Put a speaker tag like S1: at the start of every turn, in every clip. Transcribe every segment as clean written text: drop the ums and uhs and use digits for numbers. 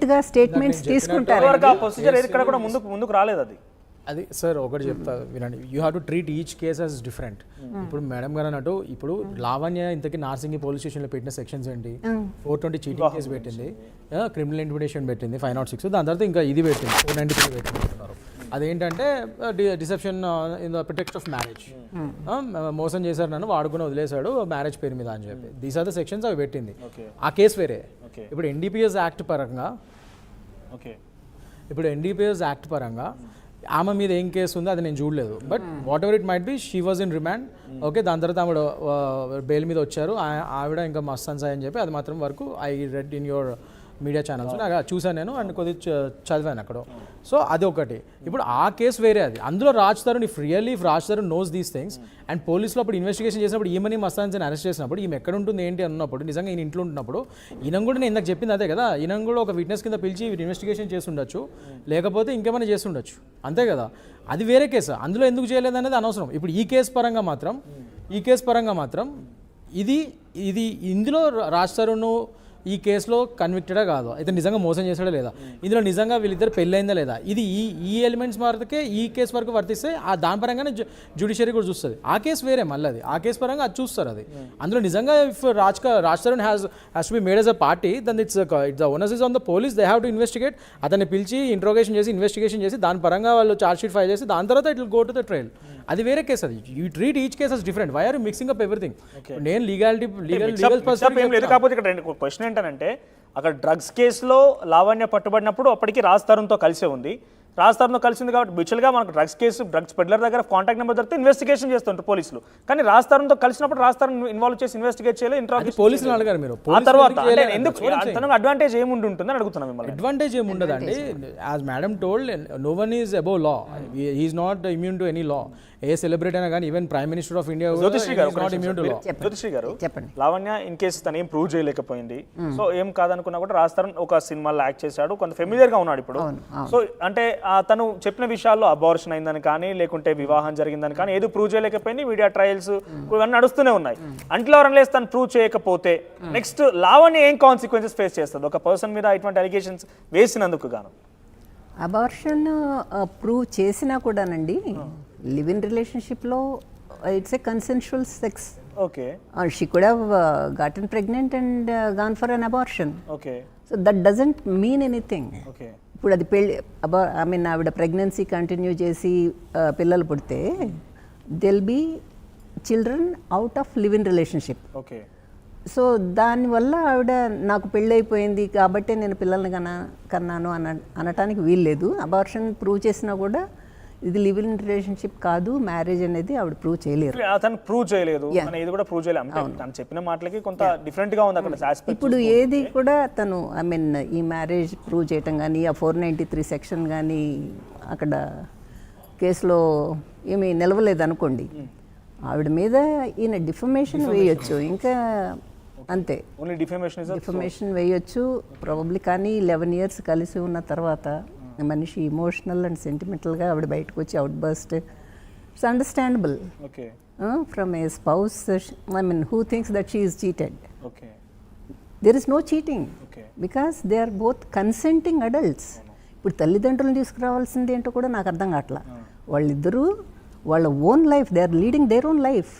S1: డైరెక్ట్గా స్టేట్మెంట్స్ తీసుకుంటారు.
S2: ప్రొసీజర్ ఇక్కడ కూడా ముందుకు రాలేదు
S3: అది సార్ ఒకటి చెప్తా వినండి, you have to treat each case as different. ఇప్పుడు మేడం గారు అన్నట్టు ఇప్పుడు లావణ్య ఇంతకీ నార్సింగి పోలీస్ స్టేషన్లో పెట్టిన సెక్షన్స్ ఏంటి, 420 చీటింగ్ కేసు పెట్టింది, క్రిమినల్ ఇంటిమిడేషన్ పెట్టింది 506, దాని తర్వాత ఇంకా ఇది పెట్టింది 493 పెట్టింటున్నారు. అదేంటంటే deception in the pretext of marriage, మోసం చేశారు నన్ను వాడుకుని వదిలేశాడు మ్యారేజ్ పేరు మీద అని చెప్పి దీస్ ఆర్ ద సెక్షన్స్ అవి పెట్టింది. ఆ కేసు వేరే. ఇప్పుడు ఎన్డీపీఎస్ యాక్ట్ పరంగా ఆమె మీద ఏం కేసు ఉందో అది నేను చూడలేదు, but what ever it might be she was in remand. Okay, దాని తర్వాత ఆవిడ బెయిల్ మీద వచ్చారు, ఆవిడ ఇంకా మస్తాన్ సాయి అని చెప్పి అది మాత్రం వరకు I read in your media channels నాకు చూసాను నేను అండ్ కొద్దిగా చదివాను అక్కడ. సో అది ఒకటి. ఇప్పుడు ఆ కేసు వేరే, అది అందులో Raj Tarun if Raj Tarun knows these things and పోలీసులో అప్పుడు ఇన్వెస్టిగేషన్ చేసినప్పుడు ఈమెని మస్తాన్ అరెస్ట్ చేసినప్పుడు ఈమె ఎక్కడ ఉంటుంది ఏంటి అన్నప్పుడు నిజంగా ఈయన ఇంట్లో ఉంటున్నప్పుడు ఈయన కూడా నేను ఇందాక చెప్పింది అదే కదా, ఈయన కూడా ఒక విట్నెస్ కింద పిలిచి ఇన్వెస్టిగేషన్ చేసి ఉండొచ్చు, లేకపోతే ఇంకేమైనా చేసి ఉండొచ్చు, అంతే కదా. అది వేరే కేసు, అందులో ఎందుకు చేయలేదు అనేది అనవసరం. ఇప్పుడు ఈ కేసు పరంగా మాత్రం ఇది ఇందులో రాజ్ తరుణ్ ఈ కేసులో కన్విక్టెడా కాదు, అయితే నిజంగా మోసం చేసాడా లేదా, ఇందులో నిజంగా వీళ్ళిద్దరు పెళ్ళైందా లేదా, ఇది ఈ ఎలిమెంట్స్ వరకే ఈ కేసు వరకు వర్తిస్తే దాని పరంగానే జ్యుడిషియరీ కూడా చూస్తుంది. ఆ కేసు వేరే, మళ్ళీ అది ఆ కేసు పరంగా అది చూస్తారు. అది అందులో నిజంగా if Raj Tarun has to be made as a party then it's the onus is on the police, they have to investigate. అతన్ని పిలిచి ఇన్వెస్టిగేషన్ చేసి దాని పరంగా వాళ్ళు ఛార్జ్ షీట్ ఫైల్ చేసి దాని తర్వాత it will go to the trial. అది వేరే కేసు. అది you treat each case as different. Why are you mixing up everything? నేను లీగల్
S2: పర్స్పెక్టివ్. కాకపోతే ఇక్కడ క్వశ్చన్ ఏంటంటే అక్కడ డ్రగ్స్ కేసులో లావణ్య పట్టుబడినప్పుడు అప్పటికి రాజ్ తరుణ్తో కలిసే ఉంది. రాజ్ తరుణ్తో కలిసింది కాబట్టి మ్యూచువల్గా మనకు డ్రగ్స్ పెడ్లర్ దగ్గర కాంటాక్ట్ నెంబర్ దొరికితే ఇన్వెస్టిగేషన్ చేస్తుంటారు పోలీసులు. కానీ రాజ్ తరుణ్తో కలిసినప్పుడు రాజ్ తరుణ్ ఇన్వాల్వ్ చేసి ఇన్వెస్టిగేట్ చేయలేదు, ఇంట్రాగేషన్
S3: పోలీసులు అడగారు మీరు.
S2: ఆ తర్వాత ఎందుకు తనకు అడ్వాంటేజ్ ఏముండి ఉంటుందని అడుగుతున్నాం మిమ్మల్ని.
S3: అడ్వాంటేజ్ ఏముండదండి. As madam told, no one is above law, he is not immune to any law. ఏ సెలబ్రిటీ అయినా కానీ even prime minister of India
S2: Jyothisri garu Lavanya in case తను ఏం ప్రూవ్ చేయలేకపోయింది, సో ఏం కాదనుకున్నా కూడా రాజ్ తరుణ్ ఒక సినిమాలో యాక్ట్ చేశాడు, కొంత ఫెమిలియర్ గా ఉన్నాడు ఇప్పుడు. సో అంటే తను చెప్పిన విషయాల్లో అబార్షన్ అయిందని కానీ లేకుంటే వివాహం జరిగిందని కానీ ఏదో ప్రూవ్ చేయలేకపోయింది. మీడియా ట్రయల్స్ ఇవన్నీ నడుస్తూనే ఉన్నాయి. అంట్లో ఎవరైనా తను ప్రూవ్ చేయకపోతే నెక్స్ట్ లావణ్య ఏం కాన్సిక్వెన్సెస్ ఫేస్ చేస్తుంది ఒక పర్సన్ మీద ఇటువంటి అలిగేషన్స్ వేసినందుకు గాను?
S1: అబార్షన్ ప్రూవ్ చేసినా కూడానండి, లివ్ ఇన్ రిలేషన్షిప్లో it's a consensual sex.
S2: Okay,
S1: she could have gotten pregnant and gone for an abortion.
S2: Okay,
S1: so that doesn't mean anything.
S2: Okay,
S1: ఇప్పుడు అది పెళ్ళి ఆవిడ ప్రెగ్నెన్సీ కంటిన్యూ చేసి పిల్లలు పుడితే they'll be children out of live in relationship.
S2: Okay,
S1: so దానివల్ల ఆవిడ నాకు పెళ్ళైపోయింది కాబట్టి నేను పిల్లల్ని కన్నాను అనటానికి వీల్లేదు. అబార్షన్ ప్రూవ్ చేసినా కూడా ఇది లివ్ ఇన్ రిలేషన్షిప్ కాదు, మ్యారేజ్ అనేది ఆవిడ ప్రూవ్ చేయలేరు.
S2: అతను ప్రూవ్ చేయలేదు, ఇది కూడా ప్రూవ్ చేయలేదు. తను చెప్పిన మాటలకి కొంత డిఫరెంట్ గా ఉంది అక్కడ.
S1: ఇప్పుడు ఏది కూడా తను ఈ మ్యారేజ్ ప్రూవ్ చేయటం కానీ ఆ 493 సెక్షన్ కానీ అక్కడ కేసులో ఏమీ నిలవలేదు అనుకోండి, ఆవిడ మీద ఈయన డిఫమేషన్ వేయొచ్చు, ఇంకా అంతే, డిఫమేషన్ వేయొచ్చు ప్రాబబ్లీ. కానీ 11 years కలిసి ఉన్న తర్వాత మనిషి ఇమోషనల్ అండ్ సెంటిమెంటల్గా ఆవిడ బయటకు వచ్చి outburst, it's understandable from a spouse who thinks that she is cheated. There is no cheating because they are both consenting adults. ఇప్పుడు తల్లిదండ్రులను తీసుకురావాల్సింది ఏంటో కూడా నాకు అర్థం కావట్లా. వాళ్ళిద్దరూ వాళ్ళ own life, they are leading their own life.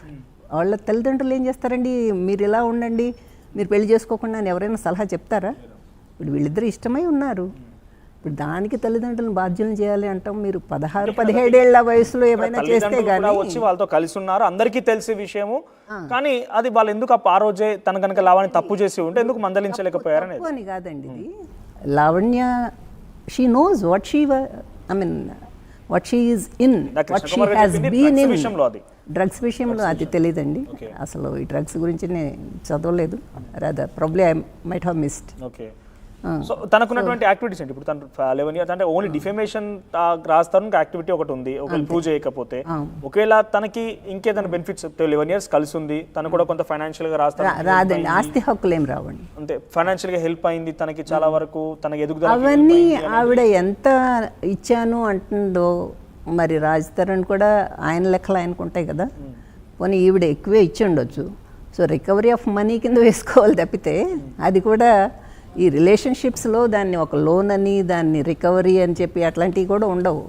S1: వాళ్ళ తల్లిదండ్రులు ఏం చేస్తారండి, మీరు ఇలా ఉండండి, మీరు పెళ్లి చేసుకోకుండా అని ఎవరైనా సలహా చెప్తారా? ఇప్పుడు వీళ్ళిద్దరు ఇష్టమై ఉన్నారు, ఇప్పుడు దానికి తల్లిదండ్రులను బాధ్యులను చేయాలి అంటాం. మీరు 16-17 ఏళ్ల వయసులో ఏమైనా చేస్తే గానీ
S2: వచ్చి వాళ్ళతో కలిసి ఉన్నారు, అందరికీ తెలిసే విషయము, కానీ అది వాళ్ళు ఎందుకు ఆ రోజే తన కనుక లావణ్య తప్పు చేసి ఉంటే ఎందుకు మందలించలేకపోయారని
S1: అని కాదండి. ఇది Lavanya, she knows what she what she is in, what she has been in. Drugs విషయంలో అది తెలియదండి అసలు. ఈ డ్రగ్స్ గురించి నేను చదవలేదు, rather probably I might have missed.
S2: Okay, so తనకున్నటువంటి యాక్టివిటీస్ ఏంటి? ఇప్పుడు తను 11 years అంటే ఓన్లీ డిఫేమేషన్ రాస్తాను యాక్టివిటీ ఒకటి ఉంది, ఒకవేళ ప్రూవ్ చేయకపోతే ఒకవేళ తనకి ఇంకేదైనా బెనిఫిట్స్ 11 years కలిసి ఉంది, తను కూడా కొంత ఫైనాన్షియల్ గా
S1: రాదండి, ఆస్తి హక్కులు ఏం రావండి,
S2: అంతే ఫైనాన్షియల్ గా హెల్ప్ అయింది తనకి చాలా వరకు, తనకి ఎదుగుదల
S1: అవన్నీ ఆవిడ ఎంత ఇచ్చాను అంటుందో మరి రాజ్ తరుణ్ కూడా ఆయన లెక్కలు ఆయనకు ఉంటాయి కదా, పోనీ ఈవిడ ఎక్కువే ఇచ్చి ఉండొచ్చు. సో రికవరీ ఆఫ్ మనీ కింద వేసుకోవాలి తప్పితే అది కూడా ఈ రిలేషన్షిప్స్లో దాన్ని ఒక లోన్ అని దాన్ని రికవరీ అని చెప్పి అట్లాంటివి కూడా ఉండవు.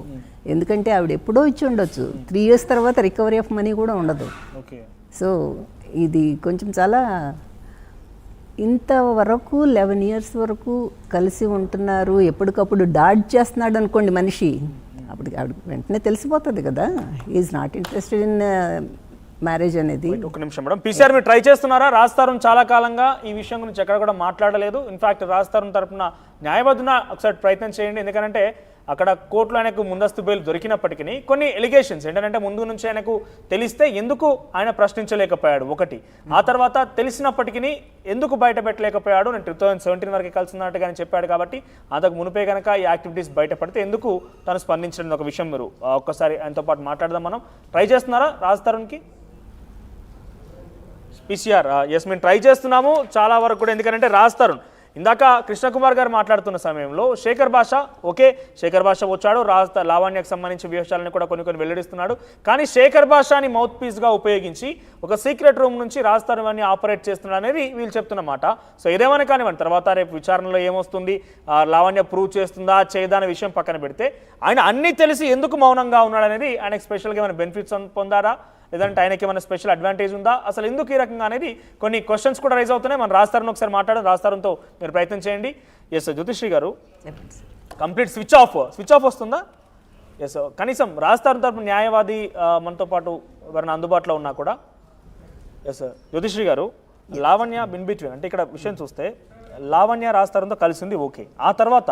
S1: ఎందుకంటే ఆవిడ ఎప్పుడో ఇచ్చి ఉండొచ్చు, 3 years తర్వాత రికవరీ ఆఫ్ మనీ కూడా ఉండదు.
S2: ఓకే.
S1: సో ఇది కొంచెం చాలా ఇంతవరకు 11 years వరకు కలిసి ఉంటున్నారు, ఎప్పటికప్పుడు డాడ్ చేస్తున్నాడు అనుకోండి మనిషి, అప్పుడు ఆవిడ వెంటనే తెలిసిపోతుంది కదా is not interested in marriage అనేది.
S2: ఒక నిమిషం మేడం, పీసీఆర్ మీరు ట్రై చేస్తున్నారా? రాజ్ చాలా కాలంగా ఈ విషయం గురించి ఎక్కడ కూడా మాట్లాడలేదు. ఇన్ఫాక్ట్ రాజ్ తరపున న్యాయబద్ధున ఒకసారి ప్రయత్నం చేయండి. ఎందుకంటే అక్కడ కోర్టులో ఆయనకు ముందస్తు బెయిల్ దొరికినప్పటికీ కొన్ని ఎలిగేషన్స్ ఏంటంటే ముందు నుంచి ఆయనకు తెలిస్తే ఎందుకు ఆయన ప్రశ్నించలేకపోయాడు ఒకటి, ఆ తర్వాత తెలిసినప్పటికీ ఎందుకు బయట పెట్టలేకపోయాడు, నేను 2017 వరకు కలిసినట్టుగానే చెప్పాడు. కాబట్టి అంతకు మునిపే కనుక ఈ యాక్టివిటీస్ బయటపడితే ఎందుకు తను స్పందించడం ఒక విషయం మీరు ఒక్కసారి ఆయనతో పాటు మాట్లాడదాం. మనం ట్రై చేస్తున్నారా రాజ్ తరుణ్కి? పీసీఆర్ ఎస్ మేము ట్రై చేస్తున్నాము చాలా వరకు కూడా. ఎందుకంటే రాజ్ తరుణ్ ఇందాక కృష్ణకుమార్ గారు మాట్లాడుతున్న సమయంలో శేఖర్ భాష వచ్చాడు, లావణ్యకు సంబంధించిన విషయాలను కూడా కొన్ని వెల్లడిస్తున్నాడు. కానీ శేఖర్ భాషని మౌత్ పీస్గా ఉపయోగించి ఒక సీక్రెట్ రూమ్ నుంచి రాజ్ తరుణ్ అన్ని ఆపరేట్ చేస్తున్నాడు అనేది వీళ్ళు చెప్తున్నమాట. సో ఏదేమైనా కానివ్వండి, తర్వాత రేపు విచారణలో ఏమొస్తుంది, లావణ్య ప్రూవ్ చేస్తుందా చేయదా అనే విషయం పక్కన పెడితే ఆయన అన్నీ తెలిసి ఎందుకు మౌనంగా ఉన్నాడు అనేది ఆయనకు స్పెషల్గా ఏమైనా బెనిఫిట్స్ పొందారా, లేదంటే ఆయనకి ఏమైనా స్పెషల్ అడ్వాంటేజ్ ఉందా, అసలు ఎందుకు ఈ రకంగా అనేది కొన్ని క్వశ్చన్స్ కూడా రైజ్ అవుతున్నాయి. మనం రాజ్ తరుణ్ ఒకసారి మాట్లాడడం, రాజ్ తరుణ్తో మీరు ప్రయత్నం చేయండి. ఎస్ జ్యోతిశ్రీ గారు, కంప్లీట్ స్విచ్ ఆఫ్ వస్తుందా? ఎస్, కనీసం రాజ్ తరుణ్ తరపున న్యాయవాది మనతో పాటు ఎవరైనా అందుబాటులో ఉన్నా కూడా. Yes Jyothisri garu, Lavanya bin between అంటే ఇక్కడ విషయం చూస్తే లావణ్య రాజ్ తరుణ్తో కలిసింది ఓకే, ఆ తర్వాత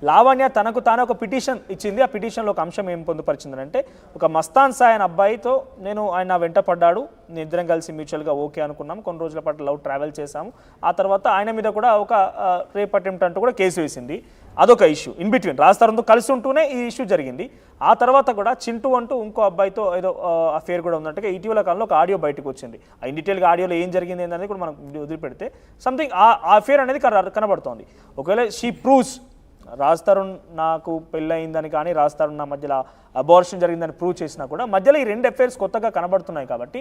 S2: లావణ్య తనకు తాను ఒక పిటిషన్ ఇచ్చింది. ఆ పిటిషన్లో ఒక అంశం ఏం పొందుపరిచిందంటే, ఒక మస్తాన్ సాయ్ అనే అబ్బాయితో ఆయన వెంట పడ్డాడు, ఇద్దరం కలిసి మ్యూచువల్గా ఓకే అనుకున్నాం, కొన్ని రోజుల పాటు లవ్ ట్రావెల్ చేశాము, ఆ తర్వాత ఆయన మీద కూడా ఒక రేప్ అటెంప్ట్ అంటూ కూడా కేసు వేసింది. అదొక ఇష్యూ. ఇన్ బిట్వీన్ రాజ్ తరుణ్తో కలిసి ఉంటూనే ఈ ఇష్యూ జరిగింది. ఆ తర్వాత కూడా చింటూ అంటూ ఇంకో అబ్బాయితో ఏదో అఫేర్ కూడా ఉన్నట్టుగా ఇటీవల కాలంలో ఒక ఆడియో బయటకు వచ్చింది. ఆ ఇన్ డీటెయిల్గా ఆడియోలో ఏం జరిగింది అనేది కూడా మనం వదిలిపెడితే సంథింగ్ ఆ అఫేర్ అనేది కనబడుతోంది. ఒకవేళ షీ ప్రూవ్స్ రాజ్ తరుణ్ నాకు పెళ్ళయిందని కానీ రాజ్ తరుణ్ నా మధ్యలో అబార్షన్ జరిగిందని ప్రూవ్ చేసినా కూడా మధ్యలో ఈ 2 అఫేర్స్ కొత్తగా కనబడుతున్నాయి. కాబట్టి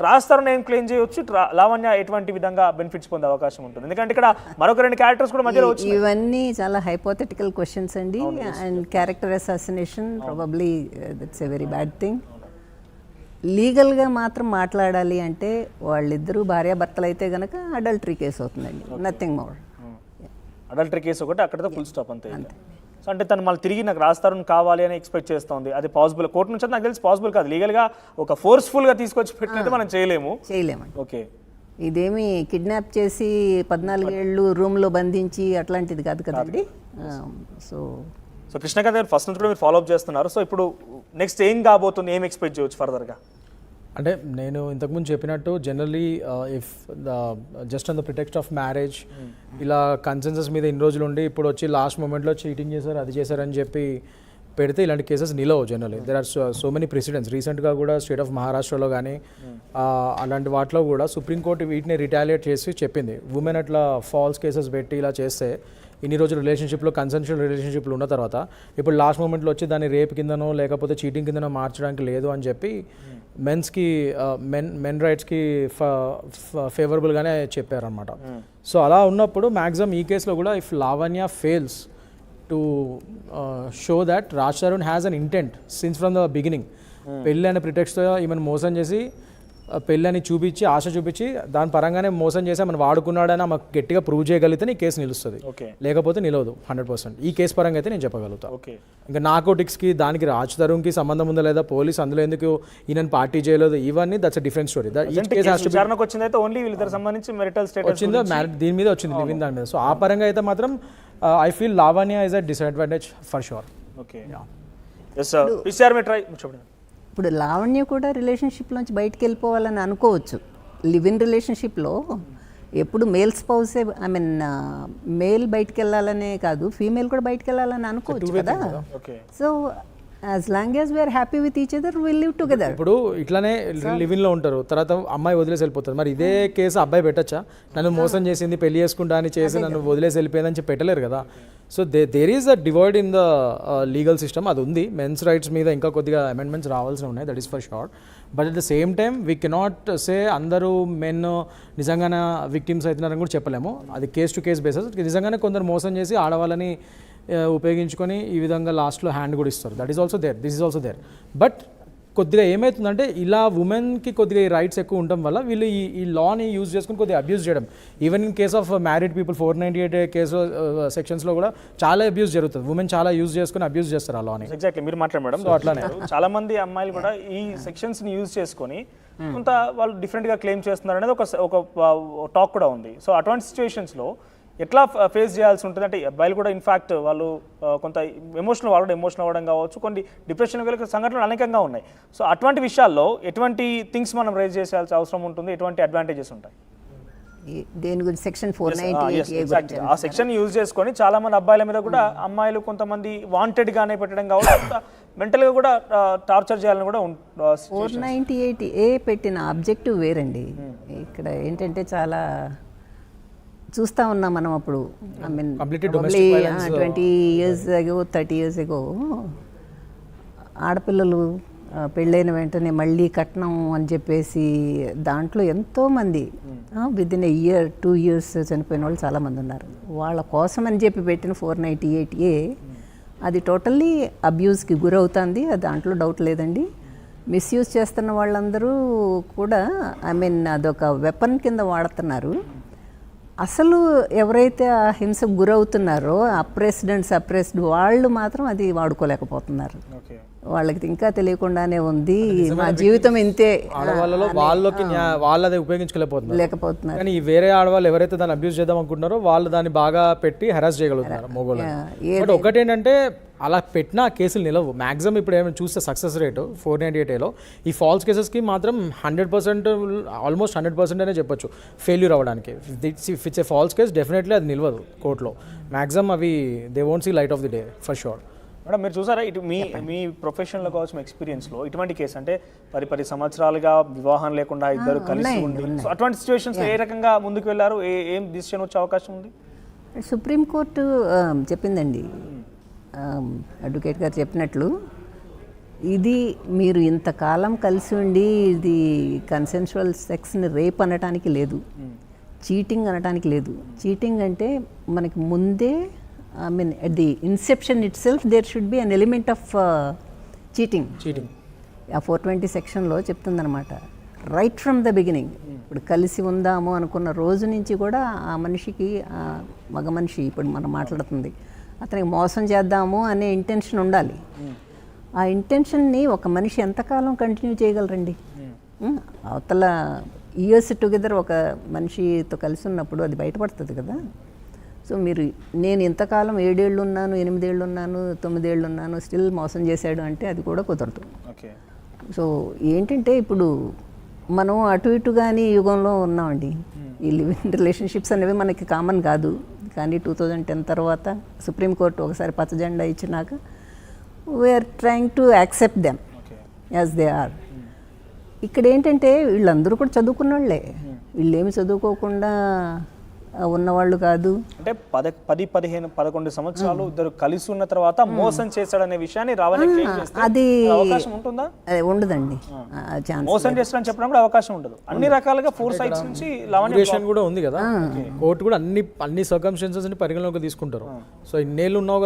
S2: రాజ్ తరుణ్ ఏం క్లెయిమ్ చేయవచ్చు, లావణ్య ఎటువంటి విధంగా బెనిఫిట్స్ పొందే అవకాశం ఉంటుంది? ఎందుకంటే ఇక్కడ మరొక 2 క్యారెక్టర్స్ కూడా మధ్యలో వచ్చి
S1: ఇవన్నీ చాలా హైపోథెటికల్ క్వశ్చన్స్ అండి. And character assassination probably that's a very bad thing. లీగల్గా మాత్రం మాట్లాడాలి అంటే వాళ్ళిద్దరూ భార్యాభర్తలు అయితే కనుక అడల్టరీ కేసు అవుతుందండి, నథింగ్ మోర్.
S2: అడల్టరీ కేసు ఒకటి, అక్కడితో ఫుల్ స్టాప్ అంతే. సో అంటే తను మళ్ళీ తిరిగి నాకు రాజ్ తరుణ్ కావాలి అని ఎక్స్పెక్ట్ చేస్తుంది. అది పాసిబుల్, కోర్టు నుంచి నాకు తెలిసి పాసిబుల్ కాదు. లీగల్గా ఒక ఫోర్స్ఫుల్గా తీసుకొచ్చి పెట్టినైతే మనం చేయలేము. ఓకే,
S1: ఇదేమి కిడ్నాప్ చేసి 14 ఏళ్ళు రూమ్లో బంధించి అట్లాంటిది కాదు కదండి.
S2: సో కృష్ణకాంత్ గారు ఫస్ట్ నుంచి కూడా మీరు ఫాలోఅప్ చేస్తున్నారు. సో ఇప్పుడు నెక్స్ట్ ఏం కాబోతుంది, ఏం ఎక్స్పెక్ట్ చేయవచ్చు ఫర్దర్గా?
S3: అంటే నేను ఇంతకుముందు చెప్పినట్టు generally if just on the pretext of marriage ఇలా కన్సెన్సస్ మీద ఇన్ని రోజులు ఉండి ఇప్పుడు వచ్చి లాస్ట్ మూమెంట్లో చీటింగ్ చేశారు అది చేశారని చెప్పి పెడితే ఇలాంటి కేసెస్ నిలవు. Generally there are so many presidents. రీసెంట్గా కూడా స్టేట్ ఆఫ్ మహారాష్ట్రలో కానీ అలాంటి వాటిలో కూడా సుప్రీంకోర్టు వీటిని రిటాలియేట్ చేసి చెప్పింది, ఉమెన్ అట్లా ఫాల్స్ కేసెస్ పెట్టి ఇలా చేస్తే ఇన్ని రోజులు రిలేషన్షిప్లో కన్సెన్షువల్ రిలేషన్షిప్లు ఉన్న తర్వాత ఇప్పుడు లాస్ట్ మూమెంట్లో వచ్చి దాన్ని రేప్ కిందనో లేకపోతే చీటింగ్ కిందనో మార్చడానికి లేదు అని చెప్పి మెన్స్కి మెన్ రైట్స్కి ఫేవరబుల్గానే చెప్పారనమాట. సో అలా ఉన్నప్పుడు మ్యాక్సిమం ఈ కేసులో కూడా if Lavanya fails to show that Raj Tarun has an intent since from the beginning, పెళ్ళి అనే ప్రిటెక్స్తో ఈమెను మోసం చేసి పెళ్ళని చూపించి ఆశ చూపించి దాని పరంగానే మోసం చేసి మనం వాడుకున్నాడని మాకు గట్టిగా ప్రూవ్ చేయగలిగితే ఈ కేసు నిలుస్తుంది, లేకపోతే నిలవదు 100%. ఈ కేసు పరంగా అయితే నేను చెప్పగలుగుతాను. ఇంకా నార్కోటిక్స్కి దానికి రాజ్ తరుణ్కి సంబంధం ఉందా లేదా, పోలీస్ అందులో ఎందుకు ఈయన పార్టీ చేయలేదు, ఇవన్నీ దట్స్ డిఫరెంట్ స్టోరీ. వచ్చిందో దీని మీద వచ్చింది, లివింగ్ దాని మీద. సో ఆ పరంగా అయితే మాత్రం I feel Lavanya is a disadvantage for sure.
S1: ఇప్పుడు లావణ్య కూడా రిలేషన్షిప్లోంచి బయటకు వెళ్ళిపోవాలని అనుకోవచ్చు. లివ్ ఇన్ రిలేషన్షిప్లో ఎప్పుడు మేల్ స్పౌసే మేల్ బయటకు వెళ్ళాలనే కాదు, ఫీమేల్ కూడా బయటకు వెళ్ళాలని అనుకోవచ్చు కదా. So as long as we are happy with each other will live together.
S3: ఇప్పుడు ఇట్లానే లివింగ్లో ఉంటారు, తర్వాత అమ్మాయి వదిలేసి వెళ్ళిపోతారు. మరి ఇదే కేసు అబ్బాయి పెట్టచ్చా? నన్ను మోసం చేసింది, పెళ్లి చేసుకుంటా అని చేసి నన్ను వదిలేసి వెళ్ళిపోయిందని చెప్పి పెట్టలేరు కదా. So there is a divide in the legal system, అది ఉంది. మెన్స్ రైట్స్ మీద ఇంకా కొద్దిగా అమెండ్మెంట్స్ రావాల్సి ఉన్నాయి, that is for sure. But at the same time we cannot say అందరూ మెన్ నిజంగానే విక్టిమ్స్ అవుతున్నారని కూడా చెప్పలేము. అది కేస్ టు కేస్ బేసిస్. నిజంగానే కొందరు మోసం చేసి ఆడవాళ్ళని ఉపయోగించుకొని ఈ విధంగా లాస్ట్లో హ్యాండ్ కూడా ఇస్తారు. That is also there, this is also there. But కొద్దిగా ఏమవుతుందంటే ఇలా ఉమెన్కి కొద్దిగా ఈ రైట్స్ ఎక్కువ ఉండటం వల్ల వీళ్ళు ఈ లాని యూజ్ చేసుకుని కొద్దిగా అబ్యూస్ చేయడం. Even in case of married people 498 case సెక్షన్స్లో కూడా చాలా అబ్యూస్ జరుగుతుంది. ఉమెన్ చాలా యూజ్ చేసుకుని అబ్యూస్ చేస్తారు ఆ లాని.
S2: ఎగ్జాక్ట్లీ మీరు మాట్లాడారు మేడం. సో అట్లానే చాలా మంది అమ్మాయిలు కూడా ఈ సెక్షన్స్ ని యూజ్ చేసుకొని కొంత వాళ్ళు డిఫరెంట్ గా క్లెయిమ్ చేస్తున్నారు అనేది ఒక టాక్ కూడా ఉంది. సో అటువంటి సిచ్యువేషన్స్ లో ఎట్లా ఫేస్ చేయాల్సి ఉంటుంది అంటే అబ్బాయిలు కూడా ఇన్ఫాక్ట్ వాళ్ళు కొంత ఎమోషనల్ అవ్వడం కావచ్చు, కొన్ని డిప్రెషన్ సంఘటనలు అనేకంగా ఉన్నాయి. సో అటువంటి విషయాల్లో ఎటువంటి థింగ్స్ మనం రేజ్ చేయాల్సిన అవసరం ఉంటుంది, ఎటువంటి అడ్వాంటేజెస్ ఉంటాయి?
S1: దేని గురించి సెక్షన్ 498
S2: ఆ సెక్షన్ యూజ్ చేసుకొని చాలా మంది అబ్బాయిల మీద కూడా అమ్మాయిలు కొంతమంది వాంటెడ్ గానే పెట్టడం కావచ్చు, మెంటల్ గా కూడా టార్చర్ చేయాలని కూడా
S1: 498A పెట్టిన ఆబ్జెక్టివ్ వేరండి. ఇక్కడ ఏంటంటే చాలా చూస్తూ ఉన్నాం మనం. అప్పుడు I mean 20 years ago 30 years ago ఆడపిల్లలు పెళ్ళైన వెంటనే మళ్ళీ కట్నం అని చెప్పేసి దాంట్లో ఎంతోమంది విదిన్ ఎ ఇయర్ 2 years చనిపోయిన వాళ్ళు చాలామంది ఉన్నారు. వాళ్ళ కోసం అని చెప్పి పెట్టిన 498A అది టోటల్లీ అబ్యూస్కి గురవుతుంది, అది దాంట్లో డౌట్ లేదండి. మిస్యూజ్ చేస్తున్న వాళ్ళందరూ కూడా ఐ మీన్ అదొక వెపన్ కింద వాడుతున్నారు. అసలు ఎవరైతే ఆ హింసకు గురవుతున్నారో అప్రెస్డ్ వాళ్ళు మాత్రం అది వాడుకోలేకపోతున్నారు. వాళ్ళకి ఇంకా తెలియకుండానే ఉంది మా జీవితం ఇంతే,
S3: ఆడవాళ్ళలో వాళ్ళది ఉపయోగించుకోలేకపోతున్నారు. కానీ వేరే ఆడవాళ్ళు ఎవరైతే దాన్ని అబ్యూస్ చేద్దాం అనుకుంటున్నారో వాళ్ళు దాన్ని బాగా పెట్టి హెరాస్ చేయగలుగుతున్నారు మొగోళ్ళు. బట్ ఒకటేంటంటే అలా పెట్టిన కేసులు నిలవు. మ్యాక్సిమం ఇప్పుడు ఏమైనా చూస్తే సక్సెస్ రేటు 498Aలో ఈ ఫాల్స్ కేసెస్కి మాత్రం 100%, ఆల్మోస్ట్ 100% అనే చెప్పొచ్చు ఫెయిల్యూర్ అవ్వడానికి. If it's a false case definitely అది నిలవదు కోర్టులో. మ్యాక్సిమం అవి they won't see light of the day for sure.
S2: Madam మీరు చూసారా ఇటు మీ ప్రొఫెషన్లో కావచ్చు, మీ ఎక్స్పీరియన్స్లో ఇటువంటి కేసు అంటే 10 సంవత్సరాలుగా వివాహం లేకుండా ఇద్దరు కలిసి ఉండి, సో అటువంటి సిచ్యువేషన్స్ ఏ రకంగా ముందుకు వెళ్ళారు, ఏం డిసిషన్ వచ్చే అవకాశం ఉంది?
S1: సుప్రీంకోర్టు చెప్పిందండి, అడ్వకేట్ గారు చెప్పినట్లు, ఇది మీరు ఇంతకాలం కలిసి ఉండి ఇది కన్సెన్షువల్ సెక్స్ని రేప్ అనటానికి లేదు, చీటింగ్ అనటానికి లేదు. చీటింగ్ అంటే మనకి ముందే I mean at the inception itself there should be an element of cheating. ఆ 420 సెక్షన్లో చెప్తుందనమాట, రైట్ ఫ్రమ్ ద బిగినింగ్. ఇప్పుడు కలిసి ఉందాము అనుకున్న రోజు నుంచి కూడా ఆ మనిషికి, మగ మనిషి ఇప్పుడు మనం మాట్లాడుతుంది, అతనికి మోసం చేద్దాము అనే ఇంటెన్షన్ ఉండాలి. ఆ ఇంటెన్షన్ని ఒక మనిషి ఎంతకాలం కంటిన్యూ చేయగలరండి? అవతల ఇయర్స్ టుగెదర్ ఒక మనిషితో కలిసి ఉన్నప్పుడు అది బయటపడుతుంది కదా. సో మీరు నేను ఇంతకాలం 7 ఏళ్ళు ఉన్నాను, 8 ఏళ్ళు ఉన్నాను, 9 ఏళ్ళు ఉన్నాను, స్టిల్ మోసం చేశాడు అంటే అది కూడా కుదరదు. సో ఏంటంటే ఇప్పుడు మనం అటు ఇటు కానీ యుగంలో ఉన్నామండి. ఈ లివింగ్ రిలేషన్షిప్స్ అనేవి మనకి కామన్ కాదు. కానీ 2010 తర్వాత సుప్రీంకోర్టు ఒకసారి పచ్చజెండా ఇచ్చినాక we are trying to accept them as they are. ఇక్కడ ఏంటంటే వీళ్ళందరూ కూడా చదువుకున్న వాళ్ళే, వీళ్ళేమి చదువుకోకుండా ఉన్నవాళ్ళు కాదు.
S2: అంటే 10, 15, 11 సంవత్సరాలు ఇద్దరు కలిసి ఉన్న తర్వాత మోసం చేశాడనే విషయాన్ని రావాలని
S1: అది
S2: అవకాశం ఉంటుందా?
S1: ఉండదండి.
S2: మోసం చేస్తాడని చెప్పడం కూడా అవకాశం ఉండదు. అన్ని రకాలుగా 4 sides నుంచి లావణ్య
S3: కూడా ఉంది కదా, కోర్టు కూడా అన్ని సర్కమ్స్టాన్సెస్ ని పరిగణలోకి తీసుకుంటారు. సో ఇన్నేళ్ళు ఉన్నావు కదా